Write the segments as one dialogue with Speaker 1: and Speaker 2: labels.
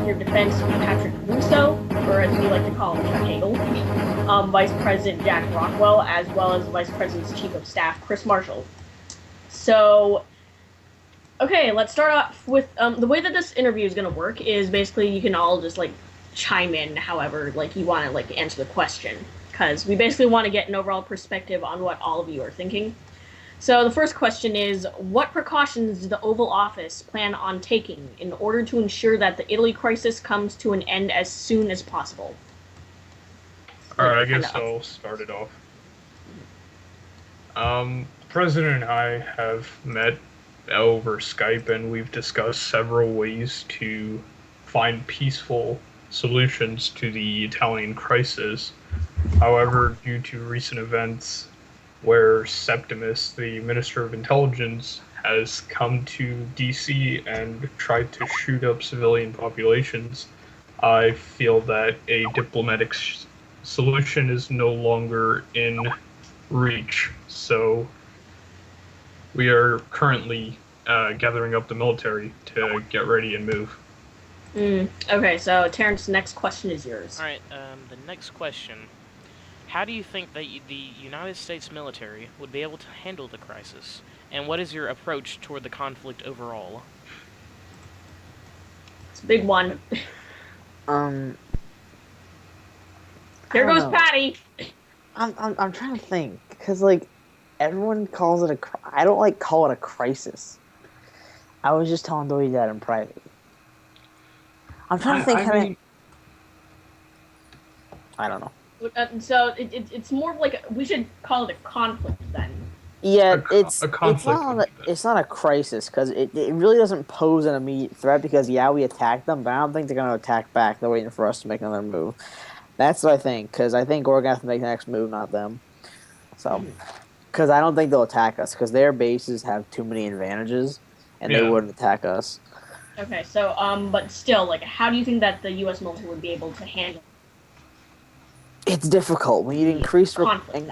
Speaker 1: Secretary of Defense Patrick Russo, or as we like to call him, Hagel, Vice President Jack Rockwell, as well as Vice President's Chief of Staff Chris Marshall. So, okay, let's start off with the way that this interview is going to work is basically you can all just like chime in however like you want to like answer the question, because we basically want to get an overall perspective on what all of you are thinking. So the first question is, what precautions does the Oval Office plan on taking in order to ensure that the Italy crisis comes to an end as soon as possible?
Speaker 2: All right, I guess I'll start it off. President and I have met over Skype, and we've discussed several ways to find peaceful solutions to the Italian crisis. However, due to recent events where Septimus, the Minister of Intelligence, has come to DC and tried to shoot up civilian populations, I feel that a diplomatic solution is no longer in reach. So we are currently gathering up the military to get ready and move.
Speaker 1: Okay, so Terrence, next question is yours.
Speaker 3: All right, the next question. How do you think that the United States military would be able to handle the crisis? And what is your approach toward the conflict overall?
Speaker 1: It's a big one. Here goes Patty!
Speaker 4: I'm trying to think, because, like, everyone calls it I don't, like, call it a crisis. I was just telling Dory that in private. I'm trying to think I don't know.
Speaker 1: So it's more of like we should call it a conflict then.
Speaker 4: Yeah,
Speaker 2: it's
Speaker 4: not a crisis because it really doesn't pose an immediate threat because we attacked them, but I don't think they're going to attack back. They're waiting for us to make another move. That's what I think, because I think we're going to have to make the next move, not them. So, because I don't think they'll attack us because their bases have too many advantages, and they wouldn't attack us.
Speaker 1: Okay, so but still, like, how do you think that the U.S. military would be able to handle?
Speaker 4: It's difficult. We need increased
Speaker 1: conflict.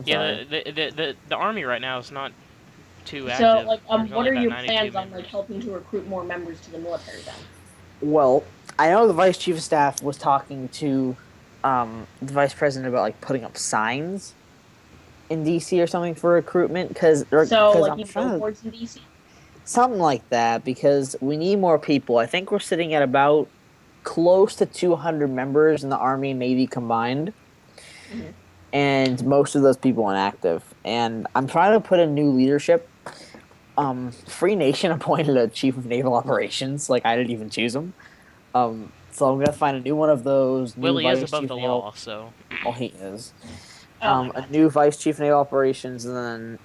Speaker 3: The army right now is not too active.
Speaker 1: So, like, what are your plans on like helping to recruit more members to the military then?
Speaker 4: Well, I know the Vice Chief of Staff was talking to the Vice President about like putting up signs in DC or something for recruitment because
Speaker 1: billboards in DC.
Speaker 4: Something like that because we need more people. I think we're sitting at about close to 200 members in the Army and Navy combined, and most of those people inactive. And I'm trying to put in new leadership. Free Nation appointed a Chief of Naval Operations. Like, I didn't even choose him. So I'm going to find a new one of those.
Speaker 3: Willie is above the law, so...
Speaker 4: Oh, he is. A new Vice Chief of Naval Operations, and then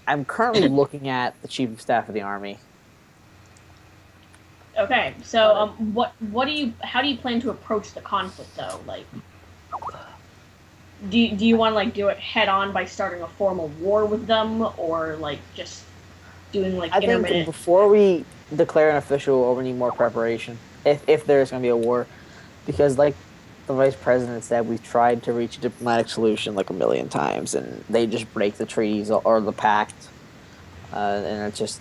Speaker 4: I'm currently looking at the Chief of Staff of the Army.
Speaker 1: Okay, so how do you plan to approach the conflict though? Like, do you want to like do it head on by starting a formal war with them, or like just doing like intermittent?
Speaker 4: I think before we declare an official war, we need more preparation. If there's going to be a war, because like the Vice President said, we've tried to reach a diplomatic solution like a million times, and they just break the treaties or the pact, and it's just.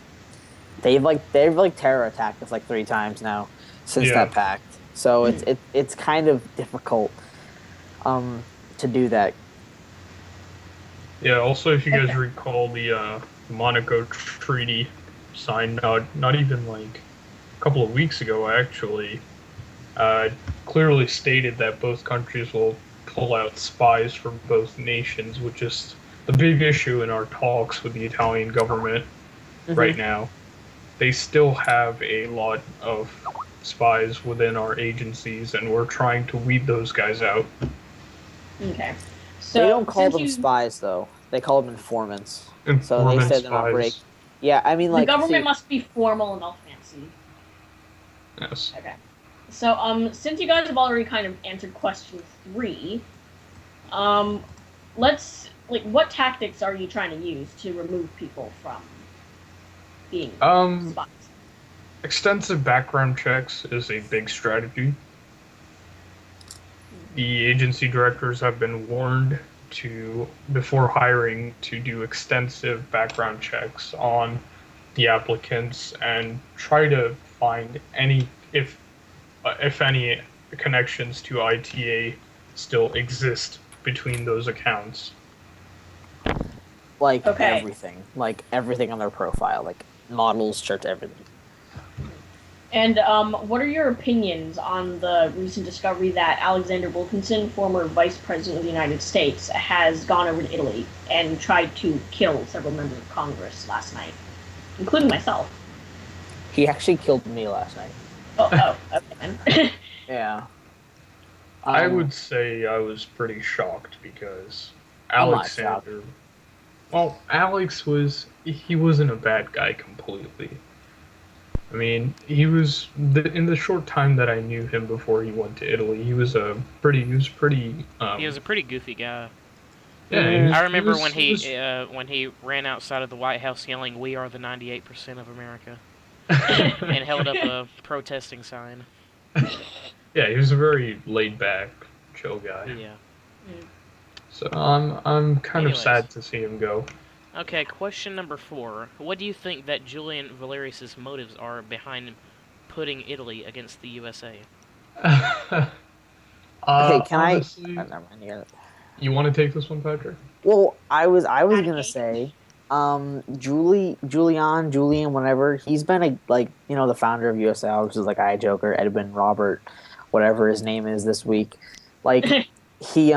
Speaker 4: They've terror attacked us like 3 times now since that pact. So it's kind of difficult to do that.
Speaker 2: Yeah, also if you guys recall the Monaco Treaty signed not even like a couple of weeks ago actually, clearly stated that both countries will pull out spies from both nations, which is the big issue in our talks with the Italian government right now. They still have a lot of spies within our agencies, and we're trying to weed those guys out.
Speaker 1: Okay. So
Speaker 4: they don't call them spies, though. They call them informants. So they said they're not break. Yeah, I mean, like...
Speaker 1: The government must be formal and all fancy.
Speaker 2: Yes.
Speaker 1: Okay. So, since you guys have already kind of answered question 3, what tactics are you trying to use to remove people from being spies?
Speaker 2: Extensive background checks is a big strategy. The agency directors have been warned before hiring, to do extensive background checks on the applicants and try to find any, if any, connections to ITA still exist between those accounts.
Speaker 4: Like
Speaker 1: Okay.
Speaker 4: everything on their profile, like models, shirts, everything.
Speaker 1: And what are your opinions on the recent discovery that Alexander Wilkinson, former Vice President of the United States, has gone over to Italy and tried to kill several members of Congress last night, including myself?
Speaker 4: He actually killed me last night.
Speaker 1: Oh, okay then.
Speaker 4: Yeah.
Speaker 2: I would say I was pretty shocked because
Speaker 4: I'm not shocked.
Speaker 2: Alexander. Well, he wasn't a bad guy completely. I mean, in the short time that I knew him before he went to Italy, he was pretty.
Speaker 3: He was a pretty goofy guy.
Speaker 2: Yeah,
Speaker 3: I remember when he ran outside of the White House yelling, "We are the 98% of America," and held up a protesting sign.
Speaker 2: Yeah, he was a very laid back, chill guy.
Speaker 3: Yeah.
Speaker 2: So I'm kind of
Speaker 3: Anyways.
Speaker 2: sad to see him go.
Speaker 3: Okay, question number 4. What do you think that Julian Valerius's motives are behind putting Italy against the USA?
Speaker 4: Okay, can
Speaker 2: honestly,
Speaker 4: I? Never mind. Yeah.
Speaker 2: You want to take this one, Patrick?
Speaker 4: Well, I was gonna say, Julian, whatever. He's been the founder of USL, which is like Joker, Edwin, Robert, whatever his name is this week. Like he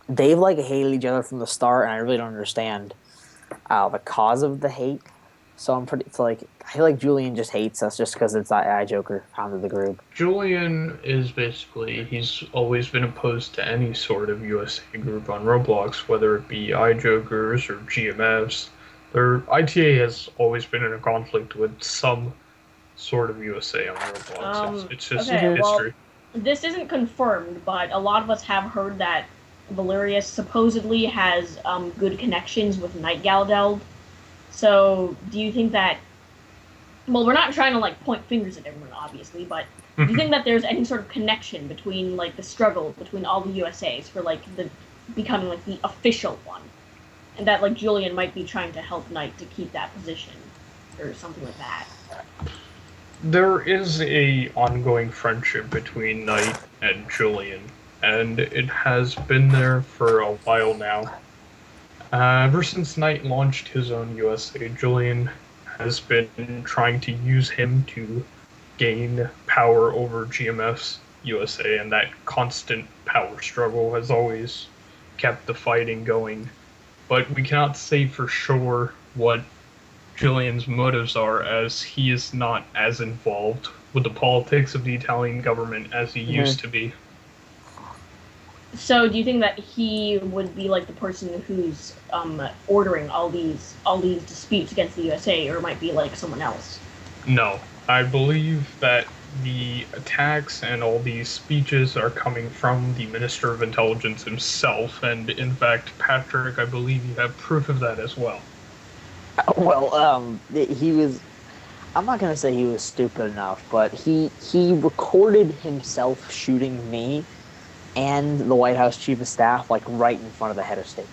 Speaker 4: they've like hated each other from the start, and I really don't understand the cause of the hate. So I feel like Julian just hates us just because it's Joker founded the group.
Speaker 2: Julian is he's always been opposed to any sort of USA group on Roblox, whether it be iJokers or GMFs. Their ITA has always been in a conflict with some sort of USA on Roblox. It's just history.
Speaker 1: Well, this isn't confirmed, but a lot of us have heard that Valerius supposedly has good connections with Knight Galdeld. So, do you think that? Well, we're not trying to like point fingers at everyone, obviously, but do you think that there's any sort of connection between like the struggle between all the USAs for like the becoming like the official one, and that like Julian might be trying to help Knight to keep that position, or something like that?
Speaker 2: There is a ongoing friendship between Knight and Julian, and it has been there for a while now. Ever since Knight launched his own USA, Julian has been trying to use him to gain power over GMF's USA, and that constant power struggle has always kept the fighting going. But we cannot say for sure what Julian's motives are, as he is not as involved with the politics of the Italian government as he used to be.
Speaker 1: So, do you think that he would be like the person who's ordering all these disputes against the USA, or it might be like someone else?
Speaker 2: No, I believe that the attacks and all these speeches are coming from the Minister of Intelligence himself, and in fact, Patrick, I believe you have proof of that as well.
Speaker 4: Well, he was. I'm not gonna say he was stupid enough, but he recorded himself shooting me and the White House Chief of Staff like right in front of the head of state.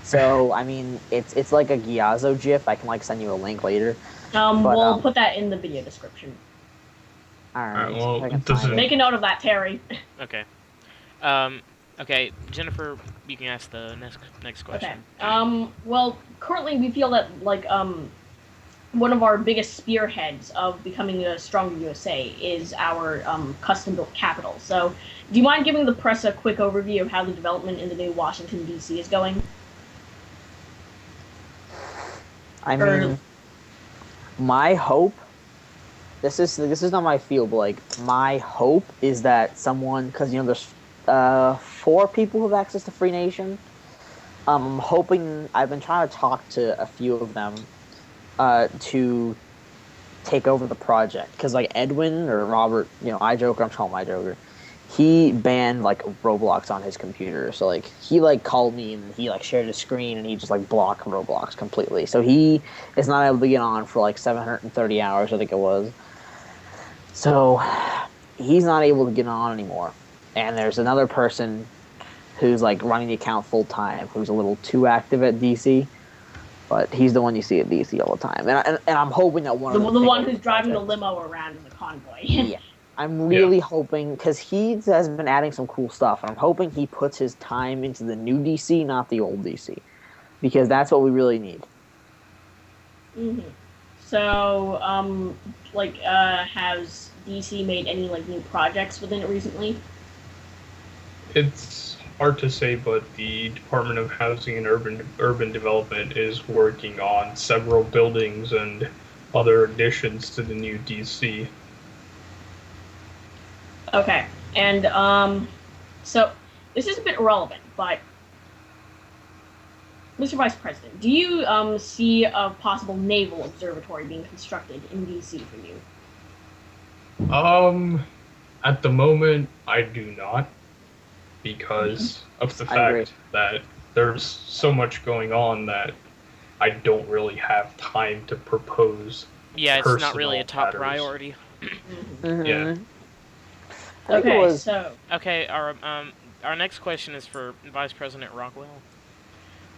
Speaker 4: So I mean, it's like a Gyazo GIF. I can like send you a link later.
Speaker 1: We'll put that in the video description.
Speaker 4: All right.
Speaker 2: Well,
Speaker 1: make a note of that, Terry.
Speaker 3: Okay. Okay, Jennifer, you can ask the next question.
Speaker 1: Okay. Well, currently we feel that like one of our biggest spearheads of becoming a stronger USA is our custom-built capital. So, do you mind giving the press a quick overview of how the development in the new Washington, D.C. is going?
Speaker 4: I mean, my hope. This is not my field, but like my hope is that someone, because there's 4 people who have access to Free Nation. I'm hoping. I've been trying to talk to a few of them to take over the project, because like Edwin or Robert, iJoker, I'm calling him iJoker, he banned like Roblox on his computer. So like he like called me and he like shared his screen and he just like blocked Roblox completely. So he is not able to get on for like 730 hours, I think it was. So he's not able to get on anymore. And there's another person who's like running the account full time, who's a little too active at DC. but he's the one you see at DC all the time, and I'm hoping that one
Speaker 1: The,
Speaker 4: of
Speaker 1: the
Speaker 4: the
Speaker 1: one who's driving the
Speaker 4: projects-
Speaker 1: limo around in the convoy.
Speaker 4: Yeah, I'm really hoping because he has been adding some cool stuff, and I'm hoping he puts his time into the new DC, not the old DC, because that's what we really need.
Speaker 1: hmm So, has DC made any like new projects within it recently?
Speaker 2: It's hard to say, but the Department of Housing and Urban Development is working on several buildings and other additions to the new DC.
Speaker 1: Okay, and so this is a bit irrelevant, but Mr. Vice President, do you see a possible naval observatory being constructed in DC for you?
Speaker 2: At the moment, I do not, because of the
Speaker 4: agree.
Speaker 2: fact that there's so much going on that I don't really have time to propose.
Speaker 3: Yeah, it's not really a
Speaker 2: personal
Speaker 3: top
Speaker 2: matters.
Speaker 3: priority.
Speaker 4: Mhm.
Speaker 2: Yeah.
Speaker 4: I think it
Speaker 1: Okay,
Speaker 4: was
Speaker 1: so
Speaker 3: Okay, our next question is for Vice President Rockwell.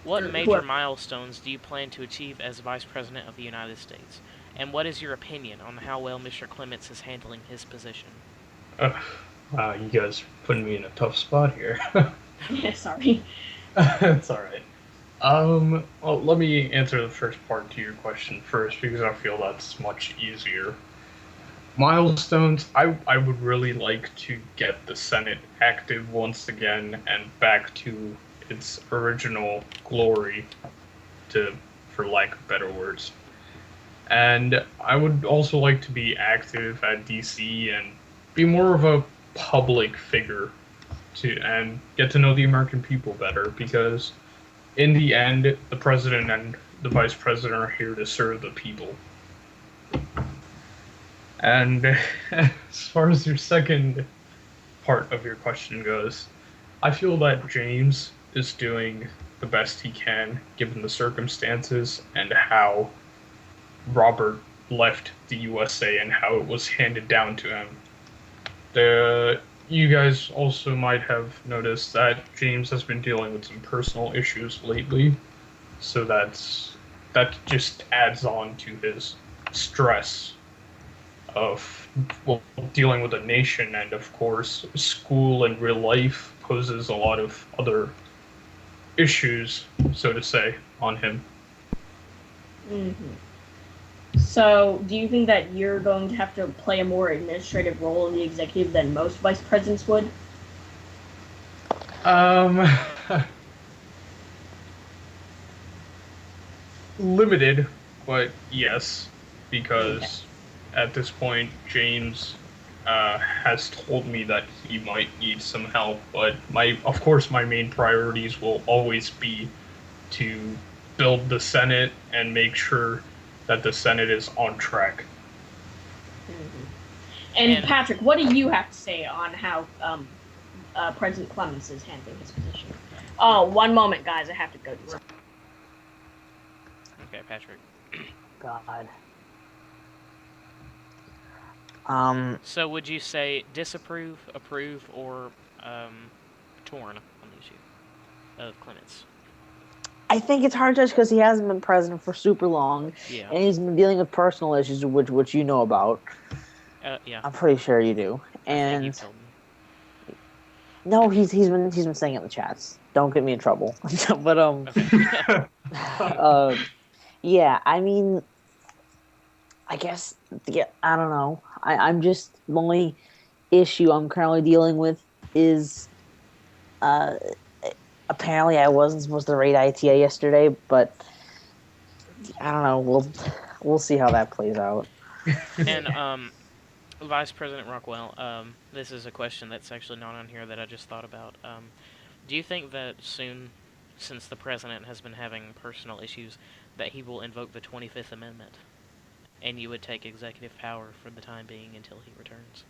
Speaker 3: What
Speaker 1: Or
Speaker 3: major
Speaker 1: whoever.
Speaker 3: milestones do you plan to achieve as Vice President of the United States? And what is your opinion on how well Mr. Clements is handling his position?
Speaker 2: Wow, you guys putting me in a tough spot here.
Speaker 1: yeah, sorry.
Speaker 2: It's all right. Well, let me answer the first part to your question first because I feel that's much easier. Milestones, I would really like to get the Senate active once again and back to its original glory, for lack of better words. And I would also like to be active at DC and be more of a public figure and get to know the American people better because in the end, the president and the vice president are here to serve the people. And as far as your second part of your question goes, I feel that James is doing the best he can given the circumstances and how Robert left the USA and how it was handed down to him. You guys also might have noticed that James has been dealing with some personal issues lately, so that just adds on to his stress of dealing with a nation, and of course school and real life poses a lot of other issues, so to say, on him.
Speaker 1: So, do you think that you're going to have to play a more administrative role in the executive than most vice presidents would?
Speaker 2: Limited, but yes, because at this point James has told me that he might need some help, but of course my main priorities will always be to build the Senate and make sure that the Senate is on track.
Speaker 1: And Patrick, what do you have to say on how President Clements is handling his position? Oh, one moment, guys. I have to go do something.
Speaker 3: Okay, Patrick.
Speaker 4: God.
Speaker 3: So would you say disapprove, approve, or torn on the issue of Clements?
Speaker 4: I think it's hard to judge because he hasn't been president for super long,
Speaker 3: Yeah.
Speaker 4: and he's been dealing with personal issues, which you know about.
Speaker 3: Yeah.
Speaker 4: I'm pretty sure you do.
Speaker 3: I think
Speaker 4: And
Speaker 3: you told me.
Speaker 4: no, he's been saying it in the chats. Don't get me in trouble. But yeah. I mean, I guess I don't know. I'm just the only issue I'm currently dealing with is apparently I wasn't supposed to rate ITA yesterday, but I don't know. We'll see how that plays out.
Speaker 3: And Vice President Rockwell, this is a question that's actually not on here that I just thought about. Do you think that soon, since the president has been having personal issues, that he will invoke the 25th Amendment, and you would take executive power for the time being until he returns?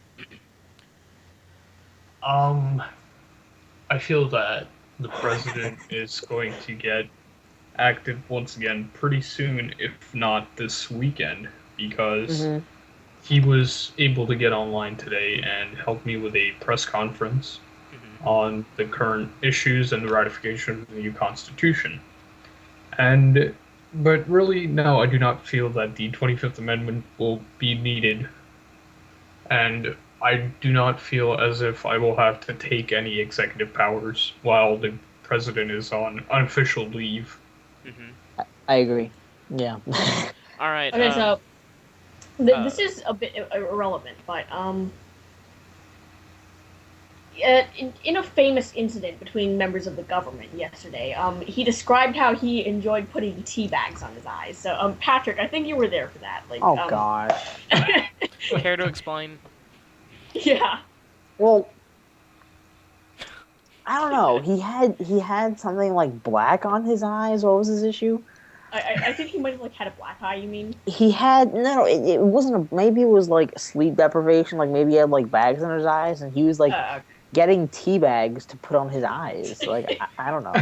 Speaker 2: I feel that the president is going to get active once again pretty soon, if not this weekend, because he was able to get online today and help me with a press conference on the current issues and the ratification of the new constitution. And But really, no, I do not feel that the 25th Amendment will be needed, and I do not feel as if I will have to take any executive powers while the president is on unofficial leave.
Speaker 4: I agree. Yeah.
Speaker 3: All right.
Speaker 1: Okay, so this is a bit irrelevant, but in a famous incident between members of the government yesterday, he described how he enjoyed putting tea bags on his eyes. So, Patrick, I think you were there for that. Like,
Speaker 4: Oh gosh.
Speaker 3: Care to explain?
Speaker 1: Yeah.
Speaker 4: Well, I don't know. He had something like black on his eyes. What was his issue?
Speaker 1: I think he might have had a black eye. You mean?
Speaker 4: He had no. It wasn't. Maybe it was like sleep deprivation. Like maybe he had like bags in his eyes, and he was like getting tea bags to put on his eyes. Like I don't know.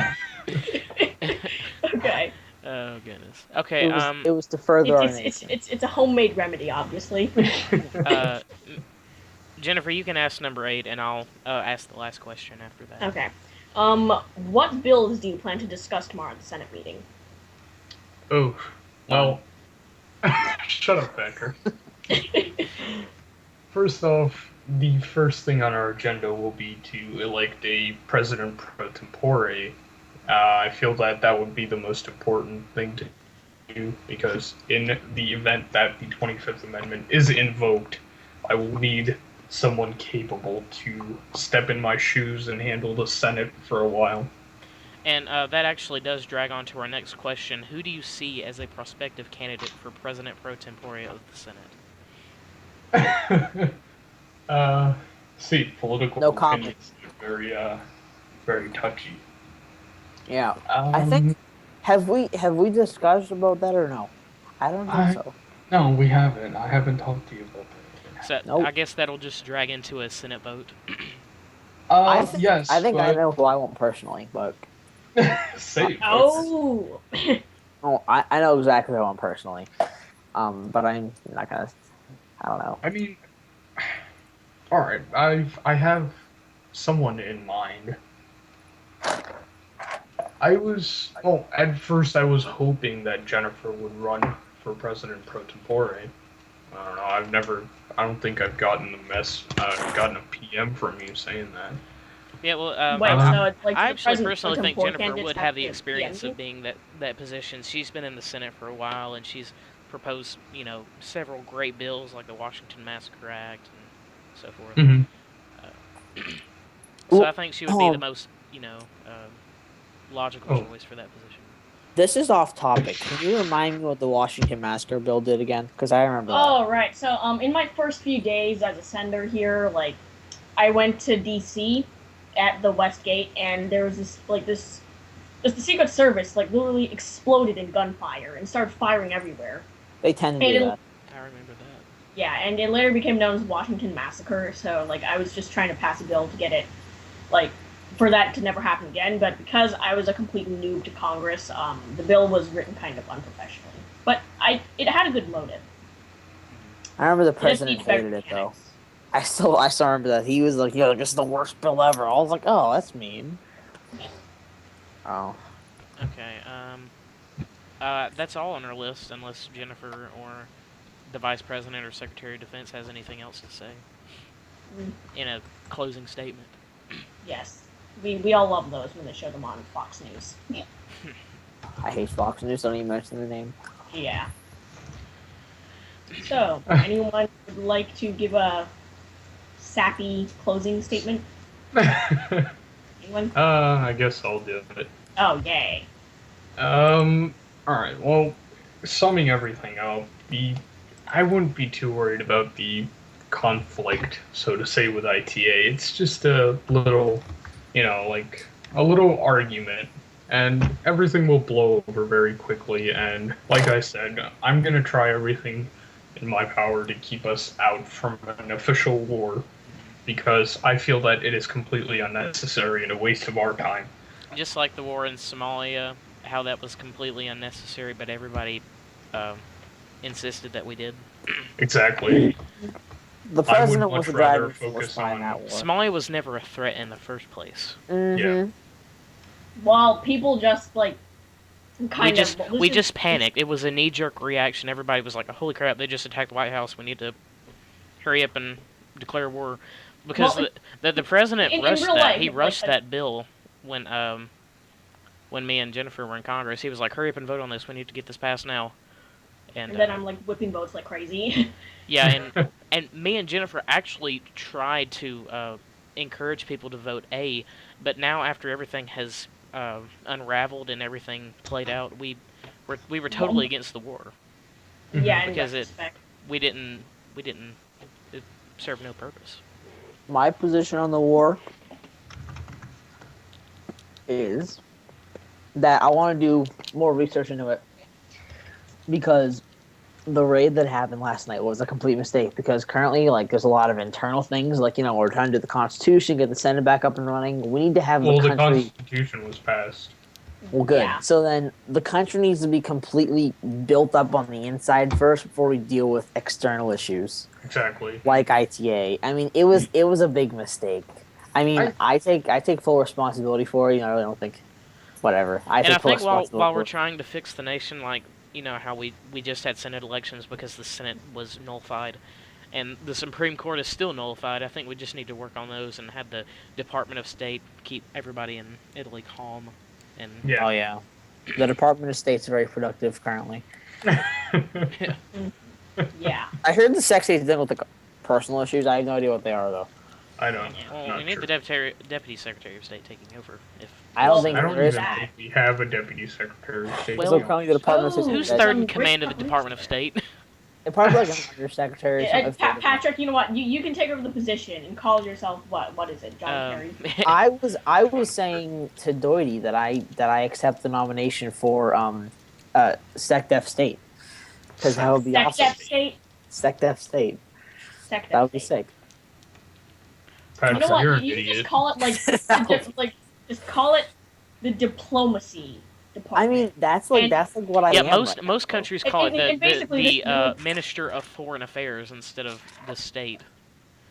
Speaker 1: Okay.
Speaker 3: Oh goodness. Okay.
Speaker 4: It was to further our nation.
Speaker 1: It's a homemade remedy, obviously.
Speaker 3: Jennifer, you can ask number 8, and I'll ask the last question after that.
Speaker 1: Okay. What bills do you plan to discuss tomorrow at the Senate meeting?
Speaker 2: Oh, well, shut up, Becker. First off, the first thing on our agenda will be to elect a president pro tempore. I feel that would be the most important thing to do, because in the event that the 25th Amendment is invoked, I will need someone capable to step in my shoes and handle the Senate for a while.
Speaker 3: And that actually does drag on to our next question. Who do you see as a prospective candidate for president pro tempore of the Senate?
Speaker 2: See, political
Speaker 4: No
Speaker 2: opinions are very touchy.
Speaker 4: Yeah, I think have we discussed about that or no? I don't think so.
Speaker 2: No, we haven't. I haven't talked to you about that.
Speaker 3: So
Speaker 4: Nope.
Speaker 3: I guess that'll just drag into a Senate vote.
Speaker 2: Yes.
Speaker 4: I think
Speaker 2: but...
Speaker 4: I know who I want personally, but
Speaker 2: Same.
Speaker 1: Oh.
Speaker 4: oh, I know exactly who I want personally. But I'm not gonna. I don't know.
Speaker 2: I mean, all right. I have someone in mind. At first I was hoping that Jennifer would run for president pro tempore. I don't know. I don't think I've gotten gotten a PM from you saying that.
Speaker 3: Yeah, well,
Speaker 1: so it's like
Speaker 3: I
Speaker 1: the
Speaker 3: actually
Speaker 1: president
Speaker 3: personally
Speaker 1: pro
Speaker 3: think
Speaker 1: tempore
Speaker 3: Jennifer
Speaker 1: candidates
Speaker 3: would
Speaker 1: have
Speaker 3: have the
Speaker 1: to
Speaker 3: experience
Speaker 1: PM
Speaker 3: of being that position. She's been in the Senate for a while, and she's proposed, several great bills like the Washington Massacre Act and so forth.
Speaker 2: Mm-hmm.
Speaker 3: So I think she would be the most, logical choice for that position.
Speaker 4: This is off topic. Can you remind me what the Washington Massacre bill did again? Because I remember that.
Speaker 1: Oh, right. So, in my first few days as a senator here, like, I went to D.C. at the West Gate, and there was the Secret Service, like, literally exploded in gunfire and started firing everywhere.
Speaker 4: They tend to do that.
Speaker 3: I remember that.
Speaker 1: Yeah, and it later became known as Washington Massacre, so, like, I was just trying to pass a bill to get it, like, for that to never happen again, but because I was a complete noob to Congress, the bill was written kind of unprofessionally. But it had a good motive.
Speaker 4: I remember the president hated it though. I still remember that. He was like, "Yo, this is the worst bill ever." I was like, "Oh, that's mean." Oh.
Speaker 3: Okay. That's all on our list, unless Jennifer or the Vice President or Secretary of Defense has anything else to say in a closing statement.
Speaker 1: Yes. We all love those when they show them on Fox News. Yeah.
Speaker 4: I hate Fox News. Don't even mention the name.
Speaker 1: Yeah. So, anyone would like to give a sappy closing statement? Anyone?
Speaker 2: I guess I'll do it.
Speaker 1: Oh, yay.
Speaker 2: Alright, well, summing everything up, I wouldn't be too worried about the conflict, so to say, with ITA. It's just a little, a little argument, and everything will blow over very quickly, and like I said, I'm gonna try everything in my power to keep us out from an official war, because I feel that it is completely unnecessary and a waste of our time.
Speaker 3: Just like the war in Somalia, how that was completely unnecessary, but everybody insisted that we did.
Speaker 2: Exactly.
Speaker 4: The president was the driving
Speaker 2: focus
Speaker 4: force behind that war.
Speaker 3: Somalia was never a threat in the first place.
Speaker 4: Mm-hmm.
Speaker 2: Yeah.
Speaker 1: Well, people just,
Speaker 3: We just panicked. It was a knee-jerk reaction. Everybody was like, "Holy crap! They just attacked the White House. We need to hurry up and declare war." Because the president rushed that.
Speaker 1: Life,
Speaker 3: He rushed that bill when me and Jennifer were in Congress. He was like, "Hurry up and vote on this. We need to get this passed now."
Speaker 1: And then I'm like whipping votes like crazy.
Speaker 3: Yeah, and me and Jennifer actually tried to encourage people to vote A, but now after everything has unraveled and everything played out, we were totally against the war.
Speaker 1: Yeah,
Speaker 3: because it served no purpose.
Speaker 4: My position on the war is that I want to do more research into it, because the raid that happened last night was a complete mistake, because currently, like, there's a lot of internal things, like, you know, we're trying to do the Constitution, get the Senate back up and running. We need to have the country...
Speaker 2: the Constitution was passed.
Speaker 4: Well, good.
Speaker 1: Yeah.
Speaker 4: So then the country needs to be completely built up on the inside first before we deal with external issues.
Speaker 2: Exactly.
Speaker 4: Like ITA. I mean, it was a big mistake. I mean, I take full responsibility for it. You know, I really don't think... Whatever. I think
Speaker 3: while we're trying to fix the nation, like, you know how we just had Senate elections because the Senate was nullified, and the Supreme Court is still nullified. I think we just need to work on those and have the Department of State keep everybody in Italy calm. And
Speaker 4: Oh yeah, the Department of State's very productive currently.
Speaker 1: Yeah.
Speaker 4: I heard the Secretary's dealing with the personal issues. I have no idea what they are though.
Speaker 2: I don't.
Speaker 3: Well, we need the Deputy Secretary of State taking over.
Speaker 4: I don't think
Speaker 2: I don't
Speaker 4: there is.
Speaker 2: even think we have a Deputy Secretary of State.
Speaker 4: So currently the Department of State.
Speaker 3: Who's third in command of the Department of State?
Speaker 4: It probably like an undersecretary. Or something.
Speaker 1: Patrick, you know what? You can take over the position and call yourself what? What is it, John Kerry?
Speaker 4: I was saying to Doity that I accept the nomination for SecDef State, because that would be awesome. SecDef State. That would be sick.
Speaker 2: Patrick,
Speaker 1: You know
Speaker 2: you're
Speaker 1: what?
Speaker 2: an
Speaker 1: You
Speaker 2: idiot.
Speaker 1: just call it just call it the diplomacy department.
Speaker 4: I mean, that's like what I am.
Speaker 3: Yeah,
Speaker 4: right
Speaker 3: most
Speaker 4: now.
Speaker 3: countries call
Speaker 1: And
Speaker 3: it
Speaker 1: basically
Speaker 3: the Minister of Foreign Affairs instead of the state.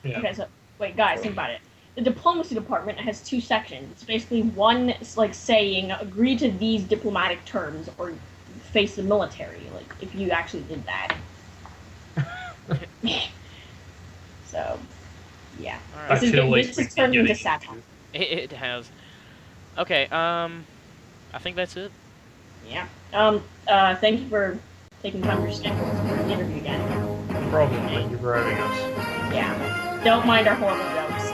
Speaker 2: Yeah.
Speaker 1: Okay, so wait, guys, think about it. The diplomacy department has two sections. It's basically one like saying agree to these diplomatic terms or face the military. Like if you actually did that. So, yeah.
Speaker 3: All right.
Speaker 1: This is turned into satire.
Speaker 3: It has. Okay. I think that's it.
Speaker 1: Yeah. Thank you for taking time to schedule for the interview again.
Speaker 2: No problem. Thank you for having us.
Speaker 1: Yeah. Don't mind our horrible jokes.